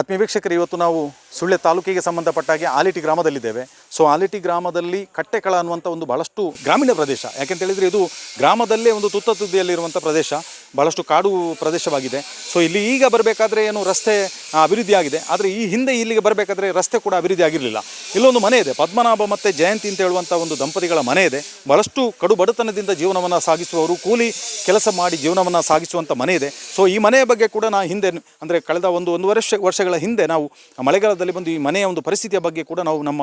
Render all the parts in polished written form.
ಆತ್ಮೀಯ ವೀಕ್ಷಕರು, ಇವತ್ತು ನಾವು ಸುಳ್ಯ ತಾಲೂಕಿಗೆ ಸಂಬಂಧಪಟ್ಟ ಹಾಗೆ ಆಲಿಟಿ ಗ್ರಾಮದಲ್ಲಿದ್ದೇವೆ. ಸೊ ಆಲಿಟಿ ಗ್ರಾಮದಲ್ಲಿ ಕಟ್ಟೆಕಳ ಅನ್ನುವಂಥ ಒಂದು ಭಾಳಷ್ಟು ಗ್ರಾಮೀಣ ಪ್ರದೇಶ. ಯಾಕೆಂತೇಳಿದರೆ ಇದು ಗ್ರಾಮದಲ್ಲೇ ಒಂದು ತುತ್ತತುದಿಯಲ್ಲಿರುವಂಥ ಪ್ರದೇಶ, ಭಾಳಷ್ಟು ಕಾಡು ಪ್ರದೇಶವಾಗಿದೆ. ಸೊ ಇಲ್ಲಿ ಈಗ ಬರಬೇಕಾದ್ರೆ ಏನು ರಸ್ತೆ ಅಭಿವೃದ್ಧಿ ಆಗಿದೆ, ಆದರೆ ಈ ಹಿಂದೆ ಇಲ್ಲಿಗೆ ಬರಬೇಕಾದ್ರೆ ರಸ್ತೆ ಕೂಡ ಅಭಿವೃದ್ಧಿ ಆಗಿರಲಿಲ್ಲ. ಇಲ್ಲೊಂದು ಮನೆ ಇದೆ, ಪದ್ಮನಾಭ ಮತ್ತು ಜಯಂತಿ ಅಂತ ಹೇಳುವಂಥ ಒಂದು ದಂಪತಿಗಳ ಮನೆ ಇದೆ. ಭಾಳಷ್ಟು ಕಡು ಬಡತನದಿಂದ ಜೀವನವನ್ನು ಸಾಗಿಸುವವರು, ಕೂಲಿ ಕೆಲಸ ಮಾಡಿ ಜೀವನವನ್ನು ಸಾಗಿಸುವಂಥ ಮನೆ ಇದೆ. ಸೊ ಈ ಮನೆಯ ಬಗ್ಗೆ ಕೂಡ ನಾನು ಹಿಂದೆ ಅಂದರೆ ಕಳೆದ ಒಂದು ವರ್ಷಗಳ ಹಿಂದೆ ನಾವು ಮಳೆಗಾಲದಲ್ಲಿ ಬಂದು ಈ ಮನೆಯ ಒಂದು ಪರಿಸ್ಥಿತಿಯ ಬಗ್ಗೆ ಕೂಡ ನಾವು ನಮ್ಮ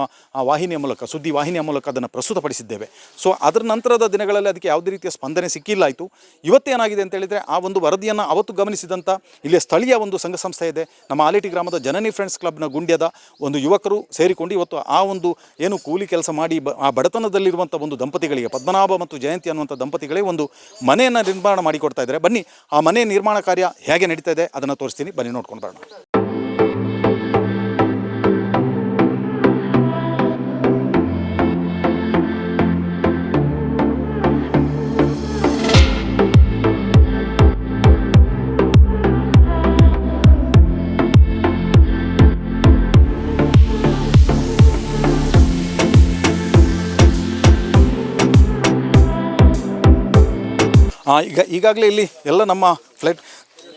ವಾಹಿನಿಯ ಮೂಲಕ, ಸುದ್ದಿ ವಾಹಿನಿಯ ಮೂಲಕ ಅದನ್ನು ಪ್ರಸ್ತುತಪಡಿಸಿದ್ದೇವೆ. ಸೊ ಅದರ ನಂತರದ ದಿನಗಳಲ್ಲಿ ಅದಕ್ಕೆ ಯಾವುದೇ ರೀತಿಯ ಸ್ಪಂದನೆ ಸಿಕ್ಕಿಲ್ಲ ಆಯಿತು. ಇವತ್ತೇನಾಗಿದೆ ಅಂತ ಹೇಳಿದರೆ, ಆ ಒಂದು ವರದಿಯನ್ನು ಅವತ್ತು ಗಮನಿಸಿದಂಥ ಇಲ್ಲಿಯ ಸ್ಥಳೀಯ ಒಂದು ಸಂಘ ಸಂಸ್ಥೆ ಇದೆ, ನಮ್ಮ ಆಲಿಟಿ ಗ್ರಾಮದ ಜನನಿ ಫ್ರೆಂಡ್ಸ್ ಕ್ಲಬ್ನ ಗುಂಡ್ಯದ ಒಂದು ಯುವಕರು ಸೇರಿಕೊಂಡು ಇವತ್ತು ಆ ಒಂದು ಏನು ಕೂಲಿ ಕೆಲಸ ಮಾಡಿ ಆ ಬಡತನದಲ್ಲಿರುವಂಥ ಒಂದು ದಂಪತಿಗಳಿಗೆ, ಪದ್ಮನಾಭ ಮತ್ತು ಜಯಂತಿ ಅನ್ನುವಂಥ ದಂಪತಿಗಳಿಗೆ ಒಂದು ಮನೆಯನ್ನು ನಿರ್ಮಾಣ ಮಾಡಿಕೊಡ್ತಾ ಇದ್ದಾರೆ. ಬನ್ನಿ ಆ ಮನೆ ನಿರ್ಮಾಣ ಕಾರ್ಯ ಹೇಗೆ ನಡೀತಾ ಇದೆ ಅದನ್ನು ತೋರಿಸ್ತೀನಿ, ಬನ್ನಿ ನೋಡ್ಕೊಂಡು ಬರೋಣ. ಈಗಾಗಲೇ ಇಲ್ಲಿ ಎಲ್ಲ ನಮ್ಮ ಫ್ಲೈಟ್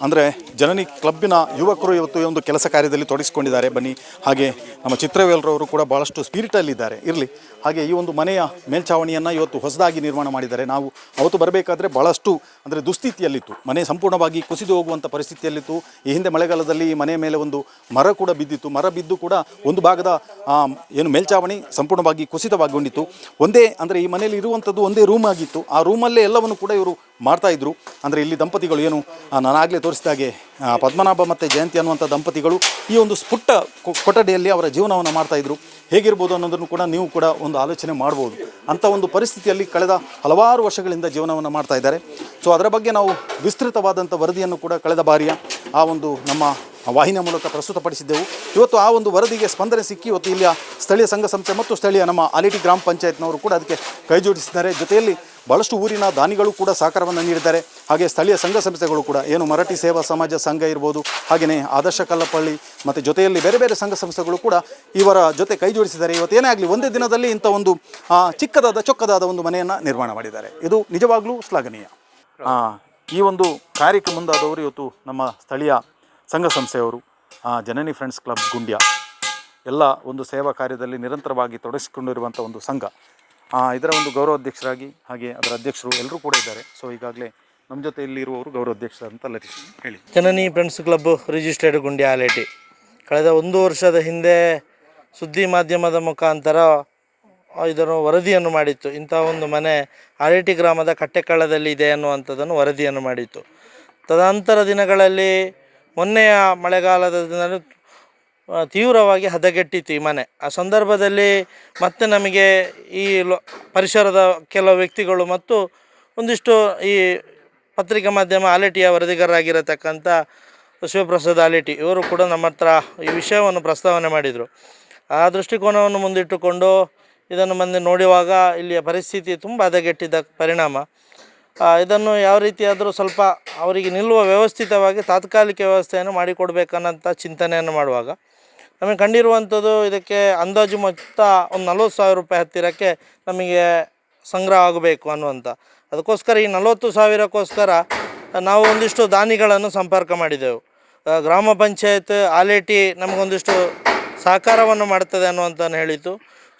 ಅಂದರೆ ಜನನಿ ಕ್ಲಬ್ಬಿನ ಯುವಕರು ಇವತ್ತು ಈ ಒಂದು ಕೆಲಸ ಕಾರ್ಯದಲ್ಲಿ ತೊಡಗಿಸಿಕೊಂಡಿದ್ದಾರೆ. ಬನ್ನಿ, ಹಾಗೆ ನಮ್ಮ ಚಿತ್ರವೇಲ್ರವರು ಕೂಡ ಭಾಳಷ್ಟು ಸ್ಪಿರಿಟಲ್ಲಿದ್ದಾರೆ. ಇರಲಿ, ಹಾಗೆ ಈ ಒಂದು ಮನೆಯ ಮೇಲ್ಛಾವಣಿಯನ್ನು ಇವತ್ತು ಹೊಸದಾಗಿ ನಿರ್ಮಾಣ ಮಾಡಿದ್ದಾರೆ. ನಾವು ಅವತ್ತು ಬರಬೇಕಾದ್ರೆ ಭಾಳಷ್ಟು ಅಂದರೆ ದುಸ್ಥಿತಿಯಲ್ಲಿತ್ತು, ಮನೆ ಸಂಪೂರ್ಣವಾಗಿ ಕುಸಿದು ಹೋಗುವಂಥ ಪರಿಸ್ಥಿತಿಯಲ್ಲಿತ್ತು. ಈ ಹಿಂದೆ ಮಳೆಗಾಲದಲ್ಲಿ ಈ ಮನೆಯ ಮೇಲೆ ಒಂದು ಮರ ಕೂಡ ಬಿದ್ದಿತ್ತು. ಮರ ಬಿದ್ದು ಕೂಡ ಒಂದು ಭಾಗದ ಏನು ಮೇಲ್ಛಾವಣಿ ಸಂಪೂರ್ಣವಾಗಿ ಕುಸಿತವಾಗಿಕೊಂಡಿತ್ತು. ಒಂದೇ ಅಂದರೆ ಈ ಮನೆಯಲ್ಲಿ ಇರುವಂಥದ್ದು ಒಂದೇ ರೂಮ್ ಆಗಿತ್ತು. ಆ ರೂಮಲ್ಲೇ ಎಲ್ಲವನ್ನು ಕೂಡ ಇವರು ಮಾಡ್ತಾಯಿದ್ರು. ಅಂದರೆ ಇಲ್ಲಿ ದಂಪತಿಗಳು ಏನು ನಾನಾಗಲೇ ತೋರಿಸಿದಾಗೆ ಪದ್ಮನಾಭ ಮತ್ತು ಜಯಂತಿ ಅನ್ನುವಂಥ ದಂಪತಿಗಳು ಈ ಒಂದು ಪುಟ್ಟ ಕೊಠಡಿಯಲ್ಲಿ ಅವರ ಜೀವನವನ್ನು ಮಾಡ್ತಾಯಿದ್ರು. ಹೇಗಿರ್ಬೋದು ಅನ್ನೋದನ್ನು ಕೂಡ ನೀವು ಕೂಡ ಒಂದು ಆಲೋಚನೆ ಮಾಡ್ಬೋದು. ಅಂಥ ಒಂದು ಪರಿಸ್ಥಿತಿಯಲ್ಲಿ ಕಳೆದ ಹಲವಾರು ವರ್ಷಗಳಿಂದ ಜೀವನವನ್ನು ಮಾಡ್ತಾ ಇದ್ದಾರೆ. ಸೊ ಅದರ ಬಗ್ಗೆ ನಾವು ವಿಸ್ತೃತವಾದಂಥ ವರದಿಯನ್ನು ಕೂಡ ಕಳೆದ ಬಾರಿಯ ಆ ಒಂದು ನಮ್ಮ ವಾಹಿನಿಯ ಮೂಲಕ ಪ್ರಸ್ತುತಪಡಿಸಿದ್ದೆವು. ಇವತ್ತು ಆ ಒಂದು ವರದಿಗೆ ಸ್ಪಂದನೆ ಸಿಕ್ಕಿ ಇವತ್ತು ಇಲ್ಲಿಯ ಸ್ಥಳೀಯ ಸಂಘ ಸಂಸ್ಥೆ ಮತ್ತು ಸ್ಥಳೀಯ ನಮ್ಮ ಆಲಿಟಿ ಗ್ರಾಮ ಪಂಚಾಯತ್ನವರು ಕೂಡ ಅದಕ್ಕೆ ಕೈ ಜೋಡಿಸಿದ್ದಾರೆ. ಜೊತೆಯಲ್ಲಿ ಭಾಳಷ್ಟು ಊರಿನ ದಾನಿಗಳು ಕೂಡ ಸಹಕಾರವನ್ನು ನೀಡಿದ್ದಾರೆ. ಹಾಗೆ ಸ್ಥಳೀಯ ಸಂಘ ಸಂಸ್ಥೆಗಳು ಕೂಡ ಏನು ಮರಾಠಿ ಸೇವಾ ಸಮಾಜ ಸಂಘ ಇರ್ಬೋದು, ಹಾಗೆಯೇ ಆದರ್ಶ ಕಲ್ಲಪಳ್ಳಿ ಮತ್ತು ಜೊತೆಯಲ್ಲಿ ಬೇರೆ ಬೇರೆ ಸಂಘ ಸಂಸ್ಥೆಗಳು ಕೂಡ ಇವರ ಜೊತೆ ಕೈ ಜೋಡಿಸಿದ್ದಾರೆ. ಇವತ್ತೇನೇ ಆಗಲಿ ಒಂದೇ ದಿನದಲ್ಲಿ ಇಂಥ ಒಂದು ಚೊಕ್ಕದಾದ ಒಂದು ಮನೆಯನ್ನು ನಿರ್ಮಾಣ ಮಾಡಿದ್ದಾರೆ. ಇದು ನಿಜವಾಗ್ಲೂ ಶ್ಲಾಘನೀಯ. ಈ ಒಂದು ಕಾರ್ಯಕ್ಕೆ ಮುಂದಾದವರು ಇವತ್ತು ನಮ್ಮ ಸ್ಥಳೀಯ ಸಂಘ ಸಂಸ್ಥೆಯವರು, ಜನನಿ ಫ್ರೆಂಡ್ಸ್ ಕ್ಲಬ್ ಗುಂಡ್ಯ, ಎಲ್ಲ ಒಂದು ಸೇವಾ ಕಾರ್ಯದಲ್ಲಿ ನಿರಂತರವಾಗಿ ತೊಡಗಿಸಿಕೊಂಡಿರುವಂಥ ಒಂದು ಸಂಘ. ಇದರ ಒಂದು ಗೌರವಾಧ್ಯಕ್ಷರಾಗಿ ಹಾಗೆ ಅದರ ಅಧ್ಯಕ್ಷರು ಎಲ್ಲರೂ ಕೂಡ ಇದ್ದಾರೆ. ಸೊ ಈಗಾಗಲೇ ನಮ್ಮ ಜೊತೆ ಇಲ್ಲಿರುವವರು ಗೌರವಾಧ್ಯಕ್ಷರು ಅಂತ ಲತೀಶ್ ಹೇಳಿ. ಜನನಿ friends club registered Gundya Aleti ಕಳೆದ 1 ವರ್ಷದ ಹಿಂದೆ ಸುದ್ದಿ ಮಾಧ್ಯಮದ ಮುಖಾಂತರ ಇದನ್ನು ವರದಿಯನ್ನು ಮಾಡಿತ್ತು. ಇಂಥ ಒಂದು ಮನೆ ಆಲೇಟಿ ಗ್ರಾಮದ ಕಟ್ಟೆಕಳ್ಳದಲ್ಲಿ ಇದೆ ಅನ್ನುವಂಥದ್ದನ್ನು ವರದಿಯನ್ನು ಮಾಡಿತ್ತು. ತದನಂತರ ದಿನಗಳಲ್ಲಿ ಮೊನ್ನೆಯ ಮಳೆಗಾಲದ ದಿನ ತೀವ್ರವಾಗಿ ಹದಗೆಟ್ಟಿತ್ತು ಈ ಮನೆ. ಆ ಸಂದರ್ಭದಲ್ಲಿ ಮತ್ತೆ ನಮಗೆ ಈ ಪರಿಸರದ ಕೆಲವು ವ್ಯಕ್ತಿಗಳು ಮತ್ತು ಒಂದಿಷ್ಟು ಈ ಪತ್ರಿಕಾ ಮಾಧ್ಯಮ ಆಲೇಟಿಯ ವರದಿಗಾರರಾಗಿರತಕ್ಕಂಥ ಶಿವಪ್ರಸಾದ್ ಆಲೇಟಿ ಇವರು ಕೂಡ ನಮ್ಮ ಹತ್ರ ಈ ವಿಷಯವನ್ನು ಪ್ರಸ್ತಾವನೆ ಮಾಡಿದರು. ಆ ದೃಷ್ಟಿಕೋನವನ್ನು ಮುಂದಿಟ್ಟುಕೊಂಡು ಇದನ್ನು ಮುಂದೆ ನೋಡುವಾಗ ಇಲ್ಲಿಯ ಪರಿಸ್ಥಿತಿ ತುಂಬ ಹದಗೆಟ್ಟಿದ್ದ ಪರಿಣಾಮ ಇದನ್ನು ಯಾವ ರೀತಿಯಾದರೂ ಸ್ವಲ್ಪ ಅವರಿಗೆ ನಿಲ್ಲುವ ವ್ಯವಸ್ಥಿತವಾಗಿ ತಾತ್ಕಾಲಿಕ ವ್ಯವಸ್ಥೆಯನ್ನು ಮಾಡಿಕೊಡ್ಬೇಕನ್ನಂಥ ಚಿಂತನೆಯನ್ನು ಮಾಡುವಾಗ ನಮಗೆ ಕಂಡಿರುವಂಥದ್ದು ಇದಕ್ಕೆ ಅಂದಾಜು ಮೊತ್ತ ಒಂದು 40,000 ರೂಪಾಯಿ ಹತ್ತಿರಕ್ಕೆ ನಮಗೆ ಸಂಗ್ರಹ ಆಗಬೇಕು ಅನ್ನುವಂಥ. ಅದಕ್ಕೋಸ್ಕರ ಈ 40,000ಕ್ಕೋಸ್ಕರ ನಾವು ಒಂದಿಷ್ಟು ದಾನಿಗಳನ್ನು ಸಂಪರ್ಕ ಮಾಡಿದೆವು. ಗ್ರಾಮ ಪಂಚಾಯತ್ ಆಲೇಟಿ ನಮಗೊಂದಿಷ್ಟು ಸಹಕಾರವನ್ನು ಮಾಡ್ತದೆ ಅನ್ನುವಂಥನ್ನು ಹೇಳಿತು.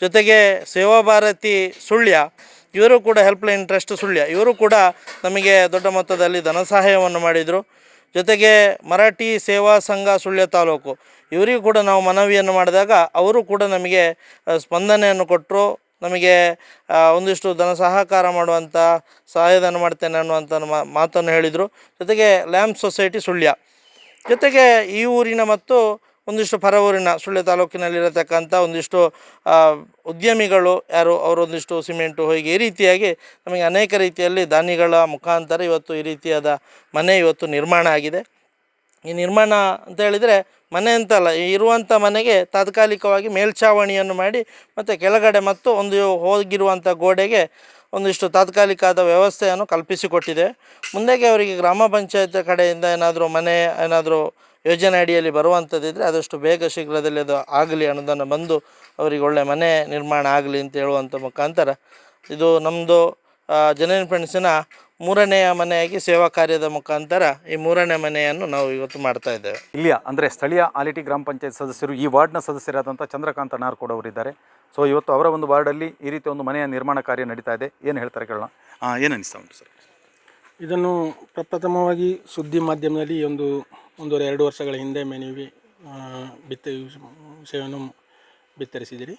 ಜೊತೆಗೆ ಸೇವಾ ಭಾರತಿ ಸುಳ್ಯ ಇವರು ಕೂಡ ಹೆಲ್ಪ್ಲೈನ್ ಟ್ರಸ್ಟ್ ಸುಳ್ಯ ಇವರು ಕೂಡ ನಮಗೆ ದೊಡ್ಡ ಮೊತ್ತದಲ್ಲಿ ಧನ ಸಹಾಯವನ್ನು ಮಾಡಿದರು. ಜೊತೆಗೆ ಮರಾಠಿ ಸೇವಾ ಸಂಘ ಸುಳ್ಯ ತಾಲೂಕು ಇವರಿಗೂ ಕೂಡ ನಾವು ಮನವಿಯನ್ನು ಮಾಡಿದಾಗ ಅವರು ಕೂಡ ನಮಗೆ ಸ್ಪಂದನೆಯನ್ನು ಕೊಟ್ಟರು. ನಮಗೆ ಒಂದಿಷ್ಟು ಧನ ಸಹಕಾರ ಮಾಡುವಂಥ ಸಹಾಯಧನ ಮಾಡ್ತೇನೆ ಅನ್ನುವಂಥ ಮಾತನ್ನು ಹೇಳಿದರು. ಜೊತೆಗೆ ಲ್ಯಾಂಪ್ ಸೊಸೈಟಿ ಸುಳ್ಯ, ಜೊತೆಗೆ ಈ ಊರಿನ ಮತ್ತು ಒಂದಿಷ್ಟು ಪರ ಊರಿನ ಸುಳ್ಯ ತಾಲೂಕಿನಲ್ಲಿರತಕ್ಕಂಥ ಒಂದಿಷ್ಟು ಉದ್ಯಮಿಗಳು ಯಾರು ಅವರೊಂದಿಷ್ಟು ಸಿಮೆಂಟು ಹೀಗೆ ಈ ರೀತಿಯಾಗಿ ನಮಗೆ ಅನೇಕ ರೀತಿಯಲ್ಲಿ ದಾನಿಗಳ ಮುಖಾಂತರ ಇವತ್ತು ಈ ರೀತಿಯಾದ ಮನೆ ಇವತ್ತು ನಿರ್ಮಾಣ ಆಗಿದೆ. ಈ ನಿರ್ಮಾಣ ಅಂತ ಹೇಳಿದರೆ ಮನೆ ಅಂತಲ್ಲ, ಇರುವಂಥ ಮನೆಗೆ ತಾತ್ಕಾಲಿಕವಾಗಿ ಮೇಲ್ಛಾವಣಿಯನ್ನು ಮಾಡಿ ಮತ್ತು ಕೆಳಗಡೆ ಮತ್ತು ಒಂದು ಹೋಗಿರುವಂಥ ಗೋಡೆಗೆ ಒಂದಿಷ್ಟು ತಾತ್ಕಾಲಿಕವಾದ ವ್ಯವಸ್ಥೆಯನ್ನು ಕಲ್ಪಿಸಿಕೊಟ್ಟಿದೆ. ಮುಂದೆಗೆ ಅವರಿಗೆ ಗ್ರಾಮ ಪಂಚಾಯತ್ ಕಡೆಯಿಂದ ಏನಾದರೂ ಮನೆ ಏನಾದರೂ ಯೋಜನೆ ಅಡಿಯಲ್ಲಿ ಬರುವಂಥದ್ದಿದ್ದರೆ ಆದಷ್ಟು ಬೇಗ ಶೀಘ್ರದಲ್ಲಿ ಅದು ಆಗಲಿ, ಅನುದಾನ ಬಂದು ಅವರಿಗೆ ಒಳ್ಳೆಯ ಮನೆ ನಿರ್ಮಾಣ ಆಗಲಿ ಅಂತ ಹೇಳುವಂಥ ಮುಖಾಂತರ ಇದು ನಮ್ಮದು ಜನನಿ ಫ್ರೆಂಡ್ಸಿನ 3ನೆಯ ಮನೆಯಾಗಿ ಸೇವಾ ಕಾರ್ಯದ ಮುಖಾಂತರ ಈ 3ನೇ ಮನೆಯನ್ನು ನಾವು ಇವತ್ತು ಮಾಡ್ತಾ ಇದ್ದೇವೆ. ಇಲ್ಲಿಯ ಅಂದರೆ ಸ್ಥಳೀಯ ಆಲಿಟಿ ಗ್ರಾಮ ಪಂಚಾಯತ್ ಸದಸ್ಯರು, ಈ ವಾರ್ಡ್ನ ಸದಸ್ಯರಾದಂಥ ಚಂದ್ರಕಾಂತ ನಾರ್ಕೋಡ್ ಅವರಿದ್ದಾರೆ. ಸೊ ಇವತ್ತು ಅವರ ಒಂದು ವಾರ್ಡಲ್ಲಿ ಈ ರೀತಿ ಒಂದು ಮನೆಯ ನಿರ್ಮಾಣ ಕಾರ್ಯ ನಡೀತಾ ಇದೆ. ಏನು ಹೇಳ್ತಾರೆ ಕೇಳೋಣ. ಏನು ಅನಿಸ್ತಾ ಉಂಟು ಸರ್? ಇದನ್ನು ಪ್ರಪ್ರಥಮವಾಗಿ ಸುದ್ದಿ ಮಾಧ್ಯಮದಲ್ಲಿ 1.5 ವರ್ಷಗಳ ಹಿಂದೆ ನೀವು ವಿಷಯವನ್ನು ಬಿತ್ತರಿಸಿದಿರಿ.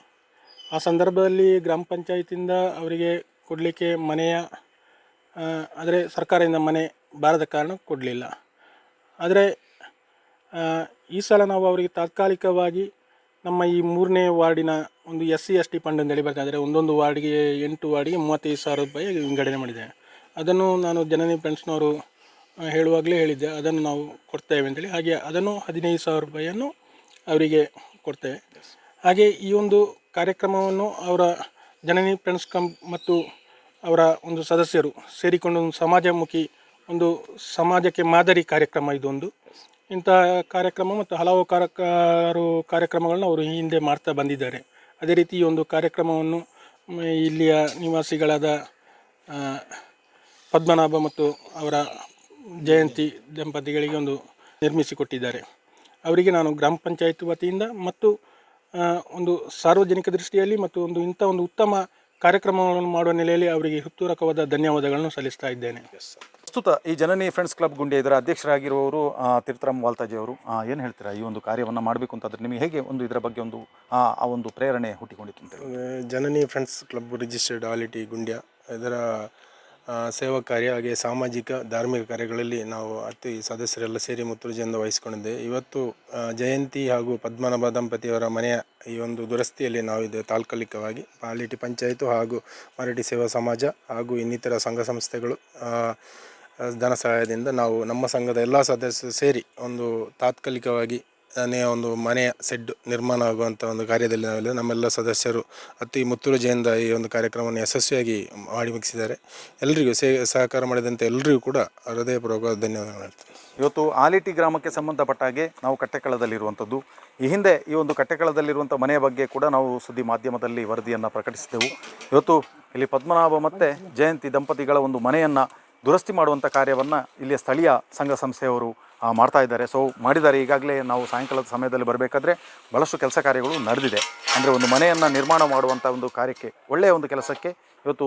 ಆ ಸಂದರ್ಭದಲ್ಲಿ ಗ್ರಾಮ ಪಂಚಾಯತಿಂದ ಅವರಿಗೆ ಕೊಡಲಿಕ್ಕೆ ಮನೆಯ ಆದರೆ ಸರ್ಕಾರದಿಂದ ಮನೆ ಬಾರದ ಕಾರಣ ಕೊಡಲಿಲ್ಲ. ಆದರೆ ಈ ಸಲ ನಾವು ಅವರಿಗೆ ತಾತ್ಕಾಲಿಕವಾಗಿ ನಮ್ಮ ಈ 3ನೇ ವಾರ್ಡಿನ ಒಂದು SC/ST ಫಂಡ್ ಅಂತೇಳಿ ಬೇಕಾದರೆ ಒಂದೊಂದು ವಾರ್ಡಿಗೆ 8 ವಾರ್ಡಿಗೆ 35,000 ರೂಪಾಯಿ ವಿಂಗಡಣೆ ಮಾಡಿದೆ. ಅದನ್ನು ನಾನು ಜನನಿ ಫ್ರೆಂಡ್ಸ್ನವರು ಹೇಳುವಾಗಲೇ ಹೇಳಿದ್ದೆ, ಅದನ್ನು ನಾವು ಕೊಡ್ತೇವೆ ಅಂತೇಳಿ. ಹಾಗೆ ಅದನ್ನು 15,000 ರೂಪಾಯಿಯನ್ನು ಅವರಿಗೆ ಕೊಡ್ತೇವೆ. ಹಾಗೆ ಈ ಒಂದು ಕಾರ್ಯಕ್ರಮವನ್ನು ಅವರ ಜನನಿ ಫ್ರೆಂಡ್ಸ್ ಮತ್ತು ಅವರ ಒಂದು ಸದಸ್ಯರು ಸೇರಿಕೊಂಡು ಒಂದು ಸಮಾಜಮುಖಿ, ಒಂದು ಸಮಾಜಕ್ಕೆ ಮಾದರಿ ಕಾರ್ಯಕ್ರಮ ಇದೊಂದು. ಇಂಥ ಕಾರ್ಯಕ್ರಮ ಮತ್ತು ಹಲವು ಕಾರ್ಯಕ್ರಮಗಳನ್ನ ಅವರು ಈ ಹಿಂದೆ ಮಾಡ್ತಾ ಬಂದಿದ್ದಾರೆ. ಅದೇ ರೀತಿ ಈ ಒಂದು ಕಾರ್ಯಕ್ರಮವನ್ನು ಇಲ್ಲಿಯ ನಿವಾಸಿಗಳಾದ ಪದ್ಮನಾಭ ಮತ್ತು ಅವರ ಜಯಂತಿ ದಂಪತಿಗಳಿಗೆ ಒಂದು ನಿರ್ಮಿಸಿಕೊಟ್ಟಿದ್ದಾರೆ. ಅವರಿಗೆ ನಾನು ಗ್ರಾಮ ಪಂಚಾಯತ್ ವತಿಯಿಂದ ಮತ್ತು ಒಂದು ಸಾರ್ವಜನಿಕ ದೃಷ್ಟಿಯಲ್ಲಿ ಮತ್ತು ಇಂಥ ಒಂದು ಉತ್ತಮ ಕಾರ್ಯಕ್ರಮಗಳನ್ನು ಮಾಡುವ ನೆಲೆಯಲ್ಲಿ ಅವರಿಗೆ ಹೃತ್ಪೂರ್ವಕವಾದ ಧನ್ಯವಾದಗಳನ್ನು ಸಲ್ಲಿಸ್ತಾ ಇದ್ದೇನೆ. ಪ್ರಸ್ತುತ ಈ ಜನನಿ ಫ್ರೆಂಡ್ಸ್ ಕ್ಲಬ್ ಗುಂಡಿಯ ಇದರ ಅಧ್ಯಕ್ಷರಾಗಿರುವವರು ತೀರ್ಥರಾಮ್ ವಾಲ್ತಾಜಿ ಅವರು. ಏನು ಹೇಳ್ತೀರಾ ಈ ಒಂದು ಕಾರ್ಯವನ್ನು ಮಾಡಬೇಕು ಅಂತಾದರೆ ನಿಮಗೆ ಹೇಗೆ ಇದರ ಬಗ್ಗೆ ಆ ಒಂದು ಪ್ರೇರಣೆ ಹುಟ್ಟಿಕೊಂಡಿತ್ತು ಅಂತ? ಜನನಿ ಫ್ರೆಂಡ್ಸ್ ಕ್ಲಬ್ ರಿಜಿಸ್ಟರ್ಡ್ ಆಲಿಟಿ ಗುಂಡ್ಯ ಇದರ ಸೇವಾ ಕಾರ್ಯ ಹಾಗೆ ಸಾಮಾಜಿಕ ಧಾರ್ಮಿಕ ಕಾರ್ಯಗಳಲ್ಲಿ ನಾವು ಸದಸ್ಯರೆಲ್ಲ ಸೇರಿ ಮುತುವರ್ಜಿಯಿಂದ ವಹಿಸಿಕೊಂಡಿದ್ದೇವೆ. ಇವತ್ತು ಜಯಂತಿ ಹಾಗೂ ಪದ್ಮನಾಭ ದಂಪತಿಯವರ ಮನೆಯ ಈ ಒಂದು ದುರಸ್ತಿಯಲ್ಲಿ ನಾವು ಇದು ತಾತ್ಕಾಲಿಕವಾಗಿ ಆಲಿಟಿ ಪಂಚಾಯತು ಹಾಗೂ ಮರಾಠಿ ಸೇವಾ ಸಮಾಜ ಹಾಗೂ ಇನ್ನಿತರ ಸಂಘ ಸಂಸ್ಥೆಗಳು ಧನ ಸಹಾಯದಿಂದ ನಾವು ನಮ್ಮ ಸಂಘದ ಎಲ್ಲ ಸದಸ್ಯರು ಸೇರಿ ಒಂದು ತಾತ್ಕಾಲಿಕವಾಗಿ ಒಂದು ಮನೆಯ ಸೆಡ್ ನಿರ್ಮಾಣ ಆಗುವಂಥ ಒಂದು ಕಾರ್ಯದಲ್ಲಿ ನಾವೆಲ್ಲ ನಮ್ಮೆಲ್ಲ ಸದಸ್ಯರು ಅತಿ ಮುತುವರ್ಜಿಯಿಂದ ಈ ಒಂದು ಕಾರ್ಯಕ್ರಮವನ್ನು ಯಶಸ್ವಿಯಾಗಿ ಮಾಡಿ ಮುಗಿಸಿದ್ದಾರೆ. ಎಲ್ಲರಿಗೂ ಸಹಕಾರ ಮಾಡಿದಂಥ ಎಲ್ಲರಿಗೂ ಕೂಡ ಹೃದಯಪೂರ್ವಕ ಧನ್ಯವಾದಗಳು ಹೇಳ್ತೀನಿ. ಇವತ್ತು ಆಲಿಟಿ ಗ್ರಾಮಕ್ಕೆ ಸಂಬಂಧಪಟ್ಟ ಹಾಗೆ ನಾವು ಕಟ್ಟೆಕಳದಲ್ಲಿರುವಂಥದ್ದು. ಈ ಹಿಂದೆ ಈ ಒಂದು ಕಟ್ಟೆಕಳದಲ್ಲಿರುವಂಥ ಮನೆಯ ಬಗ್ಗೆ ಕೂಡ ನಾವು ಸುದ್ದಿ ಮಾಧ್ಯಮದಲ್ಲಿ ವರದಿಯನ್ನು ಪ್ರಕಟಿಸಿದೆವು. ಇವತ್ತು ಇಲ್ಲಿ ಪದ್ಮನಾಭ ಮತ್ತು ಜಯಂತಿ ದಂಪತಿಗಳ ಒಂದು ಮನೆಯನ್ನು ದುರಸ್ತಿ ಮಾಡುವಂಥ ಕಾರ್ಯವನ್ನು ಇಲ್ಲಿಯ ಸ್ಥಳೀಯ ಸಂಘ ಸಂಸ್ಥೆಯವರು ಮಾಡ್ತಾ ಇದ್ದಾರೆ. ಸೊ ಮಾಡಿದ್ದಾರೆ. ಈಗಾಗಲೇ ನಾವು ಸಾಯಂಕಾಲದ ಸಮಯದಲ್ಲಿ ಬರಬೇಕಾದ್ರೆ ಭಾಳಷ್ಟು ಕೆಲಸ ಕಾರ್ಯಗಳು ನಡೆದಿದೆ. ಅಂದರೆ ಒಂದು ಮನೆಯನ್ನು ನಿರ್ಮಾಣ ಮಾಡುವಂಥ ಒಂದು ಕಾರ್ಯಕ್ಕೆ, ಒಳ್ಳೆಯ ಒಂದು ಕೆಲಸಕ್ಕೆ ಇವತ್ತು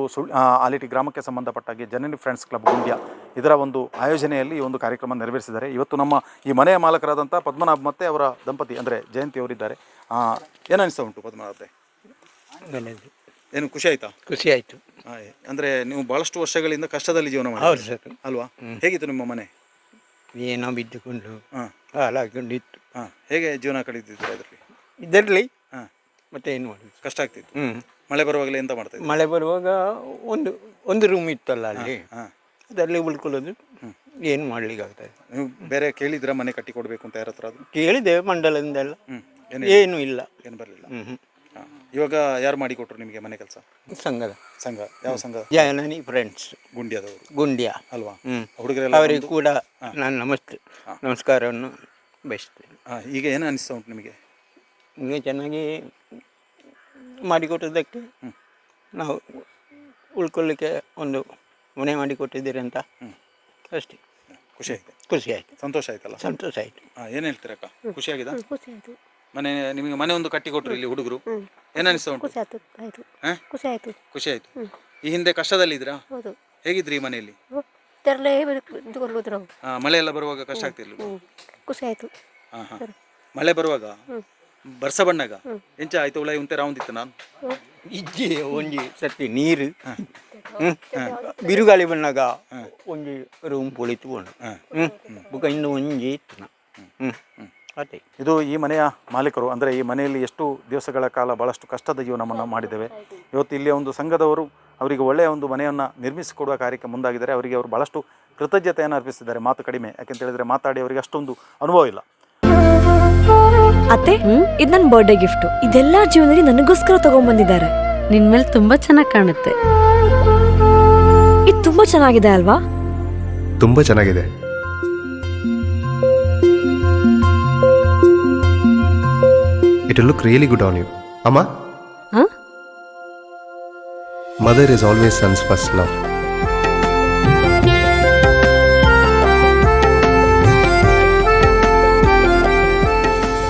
ಆಲಿಟಿ ಗ್ರಾಮಕ್ಕೆ ಸಂಬಂಧಪಟ್ಟಾಗೆ ಜನನಿ ಫ್ರೆಂಡ್ಸ್ ಕ್ಲಬ್ ಗುಂಡ್ಯ ಇದರ ಒಂದು ಆಯೋಜನೆಯಲ್ಲಿ ಈ ಒಂದು ಕಾರ್ಯಕ್ರಮ ನೆರವೇರಿಸಿದ್ದಾರೆ. ಇವತ್ತು ನಮ್ಮ ಈ ಮನೆಯ ಮಾಲಕರಾದಂಥ ಪದ್ಮನಾಭ್ ಮತ್ತು ಅವರ ದಂಪತಿ ಅಂದರೆ ಜಯಂತಿ ಅವರಿದ್ದಾರೆ. ಏನು ಅನಿಸ್ತಾ ಉಂಟು ಪದ್ಮನಾಭೆ? ಏನು ಖುಷಿ ಆಯಿತಾ? ಖುಷಿ ಆಯಿತು. ಅಂದರೆ ನೀವು ಭಾಳಷ್ಟು ವರ್ಷಗಳಿಂದ ಕಷ್ಟದಲ್ಲಿ ಜೀವನ ಮಾಡಿ ಅಲ್ವಾ? ಹೇಗಿತ್ತು ನಿಮ್ಮ ಮನೆ? ಏನೋ ಬಿದ್ದುಕೊಂಡು ಹಾಳಾಕೊಂಡಿತ್ತು. ಹೇಗೆ ಜೀವನ ಕಳೀತಿದ್ರು ಇದರಲ್ಲಿ? ಮತ್ತೆ ಏನು ಮಾಡೋದು, ಕಷ್ಟ ಆಗ್ತಿತ್ತು. ಮಳೆ ಬರುವಾಗಲೇ ಎಂತ ಮಾಡ್ತಾ ಇದ್ರಿ? ಮಳೆ ಬರುವಾಗ ಒಂದು ರೂಮ್ ಇತ್ತಲ್ಲ ಅಲ್ಲಿ, ಅದರಲ್ಲಿ ಉಳ್ಕೊಳ್ಳೋದು. ಏನು ಮಾಡ್ಲಿಕ್ಕೆ ಆಗ್ತದೆ? ನೀವು ಬೇರೆ ಕೇಳಿದ್ರ ಮನೆ ಕಟ್ಟಿ ಕೊಡಬೇಕು ಅಂತ ಯಾರ ಹತ್ರ? ಕೇಳಿದ್ದೇವೆ ಮಂಡಲದಿಂದೆಲ್ಲ, ಏನು ಇಲ್ಲ, ಏನು ಬರಲಿಲ್ಲ. ಇವಾಗ ಯಾರು ಮಾಡಿ ಕೊಟ್ಟರು ನಿಮಗೆ ಮನೆ ಕೆಲಸ? ಸಂಘ. ಯಾವ ಸಂಘ? ಜನನಿ ಫ್ರೆಂಡ್ಸ್ ಗುಂಡ್ಯದವರು. ಗುಂಡ್ಯ ಅಲ್ವಾ? ಹುಡುಗರೆಲ್ಲ ಅವರಿಗೂ ಕೂಡ ನಾನು ನಮಸ್ಕಾರವನ್ನು ಬಯಸ್ತೇನೆ. ಈಗ ಏನು ಅನಿಸ್ತಾ ಉಂಟು ನಿಮಗೆ? ನಿಮಗೆ ಚೆನ್ನಾಗಿ ಮಾಡಿಕೊಟ್ಟದಕ್ಕೆ ನಾವು ಉಳ್ಕೊಳ್ಳಿಕ್ಕೆ ಒಂದು ಮನೆ ಮಾಡಿಕೊಟ್ಟಿದ್ದೀರಿ ಅಂತ ಅಷ್ಟೇ. ಖುಷಿ ಆಯ್ತು? ಖುಷಿ ಆಯಿತು. ಸಂತೋಷ ಆಯ್ತಲ್ಲ? ಸಂತೋಷ ಆಯಿತು. ಏನು ಹೇಳ್ತೀರಕ್ಕ? ಖುಷಿ ಆಗಿದೆ? ಖುಷಿ ಆಯಿತು. ಮನೆ ನಿಮಗೆ ಮನೆ ಒಂದು ಕಟ್ಟಿ ಕೊಟ್ಟರು ಇಲ್ಲಿ ಹುಡುಗರು, ಏನು ಅನಿಸ್ತಾ ಉಂಟು? ಖುಷಿ ಆಯ್ತು. ಖುಷಿ ಆಯಿತು. ಖುಷಿ ಆಯಿತು. ಈ ಹಿಂದೆ ಕಷ್ಟದಲ್ಲಿದ್ದೀರಾ? ಹೌದು. ಹೇಗಿದ್ರಿ ಈ ಮನೆಯಲ್ಲಿ? ತೆರಲೇ ಇದ್ದುಕೊಳ್ಬೋದು ನಾವು. ಮಳೆ ಎಲ್ಲ ಬರುವಾಗ ಕಷ್ಟ ಆಗ್ತಿರ್ಲಿಲ್ಲ? ಖುಷಿ ಆಯಿತು. ಮಳೆ ಬರುವಾಗ ಬರ್ಸ ಬಣ್ಣಗ ಎಂಚ ಆಯ್ತು ಉಳ ಉಂಟೆ ರಾವಂದಿತ್ತು ನಾನು ಇಜ್ಜಿ ಒಂಜಿ ಸರ್ತಿ ನೀರು ಬಿರುಗಾಳಿ ಬಂದಾಗ ಒಂಜಿ ರೂಮ್ ಪೊಳಿತು ಉಂಡು ಬುಕ್ಕ ಇನ್ನು ಒಂಜಿ ಇತ್ತು ಅದೇ ಇದು ಈ ಮನೆಯ ಮಾಲೀಕರು, ಅಂದರೆ ಈ ಮನೆಯಲ್ಲಿ ಎಷ್ಟು ದಿವಸಗಳ ಕಾಲ ಭಾಳಷ್ಟು ಕಷ್ಟದ ಜೀವನವನ್ನು ಮಾಡಿದ್ದೇವೆ. ಇವತ್ತು ಇಲ್ಲಿಯ ಒಂದು ಸಂಘದವರು ಅವರಿಗೆ ಒಳ್ಳೆಯ ಒಂದು ಮನೆಯನ್ನು ನಿರ್ಮಿಸಿಕೊಡುವ ಕಾರ್ಯಕ್ಕೆ ಮುಂದಾಗಿದ್ದಾರೆ. ಅವರಿಗೆ ಅವರು ಭಾಳಷ್ಟು ಕೃತಜ್ಞತೆಯನ್ನು ಅರ್ಪಿಸಿದ್ದಾರೆ. ಮಾತು ಕಡಿಮೆ, ಯಾಕೆಂತ ಹೇಳಿದರೆ ಮಾತಾಡಿ ಅವರಿಗೆ ಅಷ್ಟೊಂದು ಅನುಭವ ಇಲ್ಲ. ಅತ್ತೆ, ಇದು ನನ್ನ ಬರ್ಡೇ ಗಿಫ್ಟು. ಇದೆಲ್ಲ ಜೀವನದಲ್ಲಿ ನನಗೋಸ್ಕರ ತಗೊಂಡ್ಬಂದಿದ್ದಾರೆ. ನಿನ್ ಮೇಲೆ ತುಂಬಾ ಚೆನ್ನಾಗಿ ಕಾಣುತ್ತೆ. ಇದು ತುಂಬಾ ಚೆನ್ನಾಗಿದೆ ಅಲ್ವಾ? ತುಂಬಾ ಚೆನ್ನಾಗಿದೆ. It will look really good on you. Amma? Huh? Mother is always son's first love.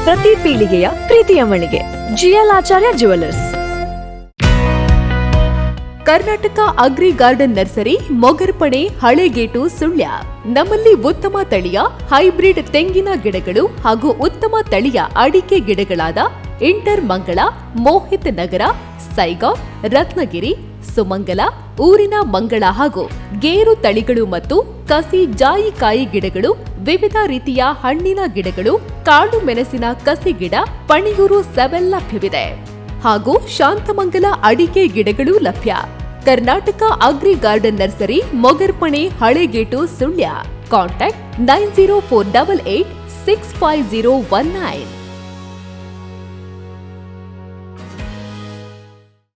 ಪ್ರತಿ ಪೀಳಿಗೆಯ ಪ್ರೀತಿಯ ಮಳಿಗೆ GL Acharya jewellers. Karnataka agri garden nursery, Mogarpane, Halegate, Sullia. ನಮ್ಮಲ್ಲಿ ಉತ್ತಮ ತಳಿಯ ಹೈಬ್ರಿಡ್ ತೆಂಗಿನ ಗಿಡಗಳು ಹಾಗೂ ಉತ್ತಮ ತಳಿಯ ಅಡಿಕೆ ಗಿಡಗಳಾದ ಇಂಟರ್ ಮಂಗಳ, ಮೋಹಿತ್ ನಗರ, ಸೈಗಾವ್, ರತ್ನಗಿರಿ, ಸುಮಂಗಲ, ಊರಿನ ಮಂಗಳ ಹಾಗೂ ಗೇರು ತಳಿಗಳು ಮತ್ತು ಕಸಿ ಜಾಯಿಕಾಯಿ ಗಿಡಗಳು, ವಿವಿಧ ರೀತಿಯ ಹಣ್ಣಿನ ಗಿಡಗಳು, ಕಾಳು ಮೆಣಸಿನ ಕಸಿ ಗಿಡ, ಪಣಿಯೂರು 7 ಲಭ್ಯವಿದೆ ಹಾಗೂ ಶಾಂತಮಂಗಲ ಅಡಿಕೆ ಗಿಡಗಳು ಲಭ್ಯ. Karnataka agri garden nursery, Mogarpane, Halegate, Sullia. Contact 9048865019.